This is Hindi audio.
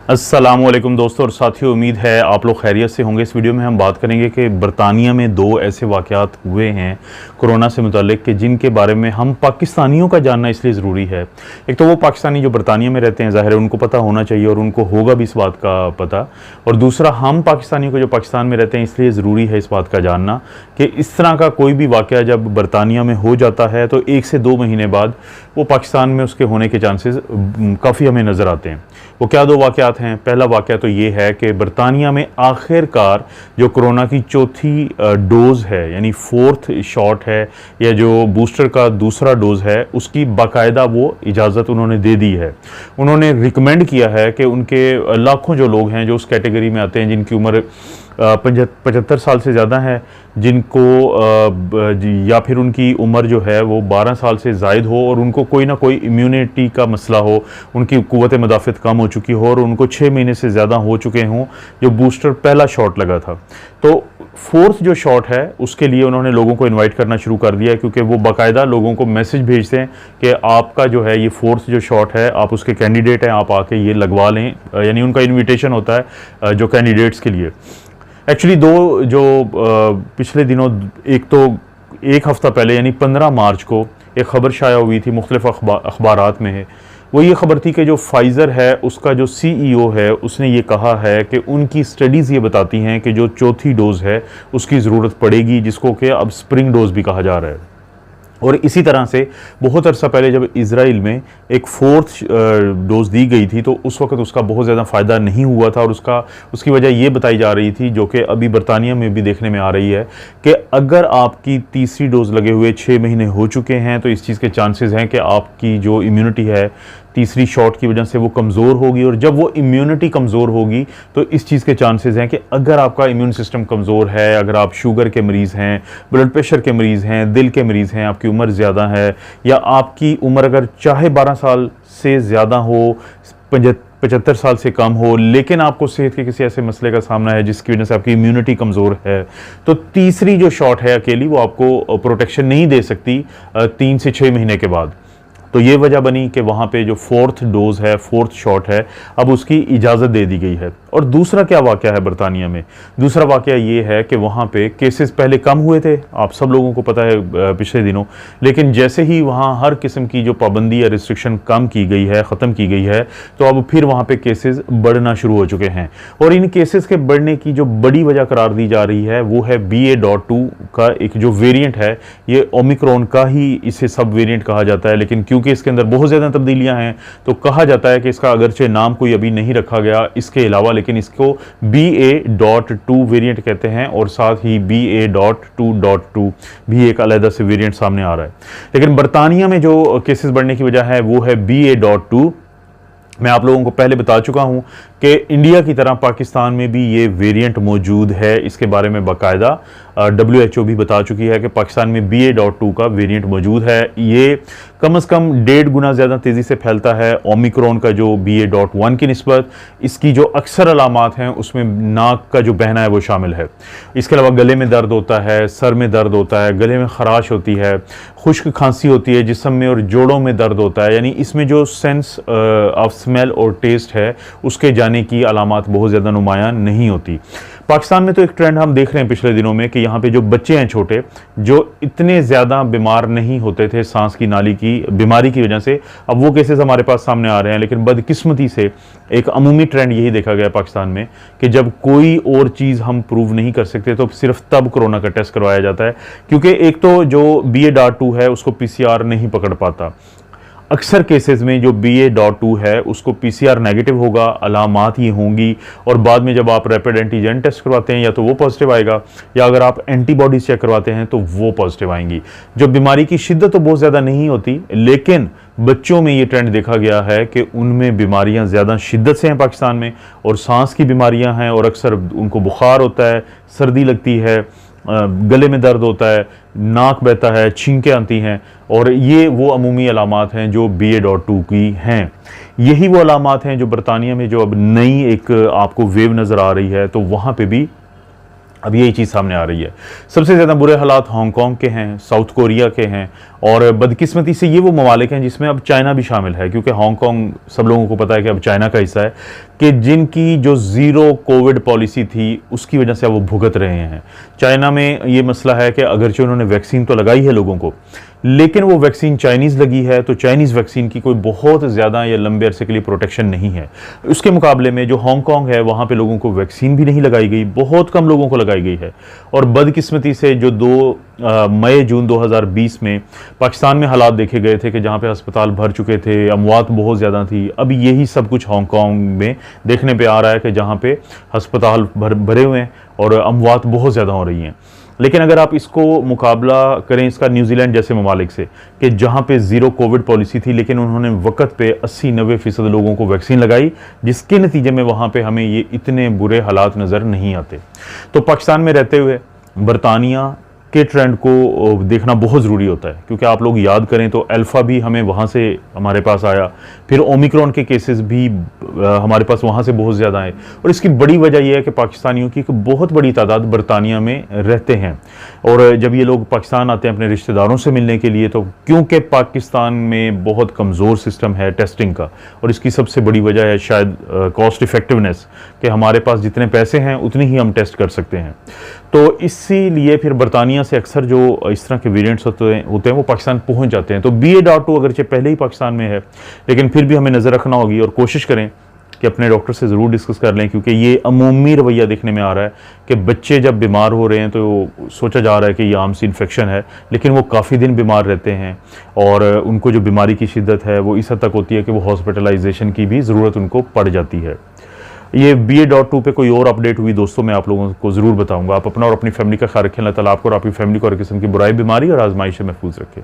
अस्सलामुअलैकुम दोस्तों और साथियों, उम्मीद है आप लोग खैरियत से होंगे। इस वीडियो में हम बात करेंगे कि बरतानिया में दो ऐसे वाक़यात हुए हैं कोरोना से मुताल्लिक कि जिनके बारे में हम पाकिस्तानियों का जानना इसलिए ज़रूरी है। एक तो वो पाकिस्तानी जो बरतानिया में रहते हैं, ज़ाहिर है उनको पता होना चाहिए और उनको होगा भी इस बात का पता, और दूसरा हम पाकिस्तानियों को जो पाकिस्तान में रहते हैं इसलिए ज़रूरी है इस बात का जानना कि इस तरह का कोई भी वाक़या जब बरतानिया में हो जाता है तो 1 से 2 महीने बाद वो पाकिस्तान में उसके होने के चांसेस काफ़ी हमें नज़र आते हैं। वो क्या दो वाक़यात हैं? पहला वाक़या तो ये है कि बरतानिया में आखिरकार जो कोरोना की चौथी डोज़ है, यानी 4th शॉट है या जो बूस्टर का दूसरा डोज़ है, उसकी बाकायदा वो इजाज़त उन्होंने दे दी है। उन्होंने रिकमेंड किया है कि उनके लाखों जो लोग हैं जो उस कैटेगरी में आते हैं जिनकी उम्र 75 साल से ज़्यादा है, जिनको या फिर उनकी उम्र जो है वो 12 साल से ज़ायद हो और उनको कोई ना कोई इम्यूनिटी का मसला हो, उनकी क़ुव्वत मदाफ़त कम हो चुकी हो और उनको 6 महीने से ज़्यादा हो चुके हों जो बूस्टर पहला शॉट लगा था। तो 4th जो शॉट है उसके लिए उन्होंने लोगों को इनवाइट करना शुरू कर दिया है, क्योंकि वो बाकायदा लोगों को मैसेज भेजते हैं कि आपका जो है ये 4th जो शॉट है, आप उसके कैंडिडेट हैं, आप आके ये लगवा लें। यानी उनका इन्विटेशन होता है जो कैंडिडेट्स के लिए। एक्चुअली दो जो पिछले दिनों एक हफ़्ता पहले यानी 15 मार्च को एक ख़बर शाया हुई थी मुख्तलिफ़ अखबारात में है। वो ये ख़बर थी कि जो फाइज़र है उसका जो CEO है उसने ये कहा है कि उनकी स्टडीज़ ये बताती हैं कि जो चौथी डोज़ है उसकी ज़रूरत पड़ेगी, जिसको कि अब स्प्रिंग डोज़ भी कहा जा रहा है। और इसी तरह से बहुत अरसा पहले जब इज़राइल में एक 4th डोज़ दी गई थी तो उस वक्त उसका बहुत ज़्यादा फ़ायदा नहीं हुआ था, और उसकी वजह ये बताई जा रही थी, जो कि अभी बरतानिया में भी देखने में आ रही है, कि अगर आपकी तीसरी डोज़ लगे हुए 6 महीने हो चुके हैं तो इस चीज़ के चांसेस हैं कि आपकी जो इम्यूनिटी है तीसरी शॉट की वजह से वो कमज़ोर होगी, और जब वो इम्यूनिटी कमज़ोर होगी तो इस चीज़ के चांसेस हैं कि अगर आपका इम्यून सिस्टम कमज़ोर है, अगर आप शुगर के मरीज़ हैं, ब्लड प्रेशर के मरीज़ हैं, दिल के मरीज़ हैं, आपकी उम्र ज़्यादा है, या आपकी उम्र अगर चाहे 12 साल से ज़्यादा हो, 75 साल से कम हो, लेकिन आपको सेहत के किसी ऐसे मसले का सामना है जिसकी वजह से आपकी इम्यूनिटी कमज़ोर है, तो तीसरी जो शॉट है अकेली वो आपको प्रोटेक्शन नहीं दे सकती 3 से 6 महीने के बाद। तो ये वजह बनी कि वहाँ पे जो 4th डोज़ है, 4th शॉट है, अब उसकी इजाज़त दे दी गई है। और दूसरा क्या वाक़या है बरतानिया में? दूसरा वाक़या ये है कि वहाँ पे केसेस पहले कम हुए थे, आप सब लोगों को पता है पिछले दिनों, लेकिन जैसे ही वहाँ हर किस्म की जो पाबंदी या रिस्ट्रिक्शन कम की गई है, ख़त्म की गई है, तो अब फिर वहाँ पे केसेस बढ़ना शुरू हो चुके हैं। और इन केसेस के बढ़ने की जो बड़ी वजह करार दी जा रही है वो है BA.2 का एक जो वेरिएंट है, ये ओमिक्रॉन का ही इसे सब वेरिएंट कहा जाता है, लेकिन क्योंकि इसके अंदर बहुत ज़्यादा तब्दीलियां हैं तो कहा जाता है कि इसका अगरचे नाम कोई अभी नहीं रखा गया इसके अलावा, लेकिन इसको BA.2 वेरिएंट कहते हैं, और साथ ही BA.2.2 भी एक अलग से वेरिएंट सामने आ रहा है। लेकिन बरतानिया में जो केसेस बढ़ने की वजह है वो है BA.2। मैं आप लोगों को पहले बता चुका हूं कि इंडिया की तरह पाकिस्तान में भी ये वेरिएंट मौजूद है। इसके बारे में बाकायदा WHO भी बता चुकी है कि पाकिस्तान में BA.2 का वेरिएंट मौजूद है। ये कम से कम 1.5 गुना ज़्यादा तेज़ी से फैलता है ओमिक्रॉन का जो BA.1 की निस्बत। इसकी जो अक्सर अलामात हैं उसमें नाक का जो बहना है वो शामिल है। इसके अलावा गले में दर्द होता है, सर में दर्द होता है, गले में खराश होती है, खुश्क खांसी होती है, जिस्म में और जोड़ों में दर्द होता है। यानी इसमें जो सेंस ऑफ स्मेल और टेस्ट है उसके जाने की अलामात बहुत ज़्यादा नुमायां नहीं होती। पाकिस्तान में तो एक ट्रेंड हम देख रहे हैं पिछले दिनों में कि यहाँ पे जो बच्चे हैं छोटे, जो इतने ज़्यादा बीमार नहीं होते थे सांस की नाली की बीमारी की वजह से, अब वो केसेस हमारे पास सामने आ रहे हैं। लेकिन बदकिस्मती से एक अमूमी ट्रेंड यही देखा गया पाकिस्तान में कि जब कोई और चीज़ हम प्रूव नहीं कर सकते तो सिर्फ तब कोरोना का टेस्ट करवाया जाता है, क्योंकि एक तो जो BA.2 है उसको PCR नहीं पकड़ पाता। अक्सर केसेस में जो BA.2 है उसको PCR नेगेटिव होगा, अलामात ही होंगी, और बाद में जब आप रैपिड एंटीजन टेस्ट करवाते हैं या तो वो पॉजिटिव आएगा, या अगर आप एंटीबॉडीज चेक करवाते हैं तो वो पॉजिटिव आएंगी। जो बीमारी की शिद्दत तो बहुत ज़्यादा नहीं होती, लेकिन बच्चों में ये ट्रेंड देखा गया है कि उनमें बीमारियां ज़्यादा शिद्दत से हैं पाकिस्तान में, और सांस की बीमारियां हैं, और अक्सर उनको बुखार होता है, सर्दी लगती है, गले में दर्द होता है, नाक बहता है, छींकें आती हैं, और ये वो अमूमी अलामात हैं जो BA.2 की हैं। यही वो अलामात हैं जो बरतानिया में जो अब नई एक आपको वेव नज़र आ रही है, तो वहाँ पे भी अब यही चीज़ सामने आ रही है। सबसे ज़्यादा बुरे हालात हांगकांग के हैं, साउथ कोरिया के हैं, और बदकिस्मती से ये वो ममालिक हैं जिसमें अब चाइना भी शामिल है, क्योंकि हांगकांग सब लोगों को पता है कि अब चाइना का हिस्सा है, कि जिनकी जो ज़ीरो कोविड पॉलिसी थी उसकी वजह से अब वो भुगत रहे हैं। चाइना में ये मसला है कि अगरचे उन्होंने वैक्सीन तो लगाई है लोगों को, लेकिन वो वैक्सीन चाइनीज़ लगी है, तो चाइनीज़ वैक्सीन की कोई बहुत ज़्यादा या लंबे अरसे के लिए प्रोटेक्शन नहीं है। उसके मुकाबले में जो हांगकांग है वहाँ पे लोगों को वैक्सीन भी नहीं लगाई गई, बहुत कम लोगों को लगाई गई है। और बदकिस्मती से जो 2 मई जून 2020 में पाकिस्तान में हालात देखे गए थे कि जहाँ पे अस्पताल भर चुके थे, अमवात बहुत ज़्यादा थी, अब यही सब कुछ हांगकांग में देखने पे आ रहा है कि जहाँ पे अस्पताल भरे हुए हैं और अमवात बहुत ज़्यादा हो रही हैं। लेकिन अगर आप इसको मुकाबला करें इसका न्यूजीलैंड जैसे ममालिक से, कि जहाँ पे ज़ीरो कोविड पॉलिसी थी लेकिन उन्होंने वक्त पे 80-90% लोगों को वैक्सीन लगाई, जिसके नतीजे में वहाँ पे हमें ये इतने बुरे हालात नज़र नहीं आते। तो पाकिस्तान में रहते हुए बरतानिया के ट्रेंड को देखना बहुत ज़रूरी होता है, क्योंकि आप लोग याद करें तो अल्फ़ा भी हमें वहाँ से हमारे पास आया, फिर ओमिक्रॉन के केसेस भी हमारे पास वहाँ से बहुत ज़्यादा आए। और इसकी बड़ी वजह यह है कि पाकिस्तानियों की एक बहुत बड़ी तादाद बरतानिया में रहते हैं, और जब ये लोग पाकिस्तान आते हैं अपने रिश्तेदारों से मिलने के लिए, तो क्योंकि पाकिस्तान में बहुत कमज़ोर सिस्टम है टेस्टिंग का, और इसकी सबसे बड़ी वजह है शायद कॉस्ट इफ़ेक्टिवनेस, कि हमारे पास जितने पैसे हैं उतनी ही हम टेस्ट कर सकते हैं। तो इसीलिए फिर बरतानिया से अक्सर जो इस तरह के वेरिएंट्स होते हैं वो पाकिस्तान पहुंच जाते हैं। तो BA.2 अगरचे पहले ही पाकिस्तान में है, लेकिन फिर भी हमें नज़र रखना होगी और कोशिश करें कि अपने डॉक्टर से ज़रूर डिस्कस कर लें, क्योंकि ये अमूमी रवैया देखने में आ रहा है कि बच्चे जब बीमार हो रहे हैं तो सोचा जा रहा है कि ये आम सी इन्फेक्शन है, लेकिन वो काफ़ी दिन बीमार रहते हैं और उनको जो बीमारी की शिद्दत है वो इस हद तक होती है कि वो हॉस्पिटलाइजेशन की भी ज़रूरत उनको पड़ जाती है। ये BA.2 पे कोई और अपडेट हुई दोस्तों मैं आप लोगों को ज़रूर बताऊंगा। आप अपना और अपनी फैमिली का ख्याल रखें। अल्लाह ताला आपको और आपकी फैमिली को हर किस्म की बुराई, बीमारी और आजमाइश से महफूज रखें।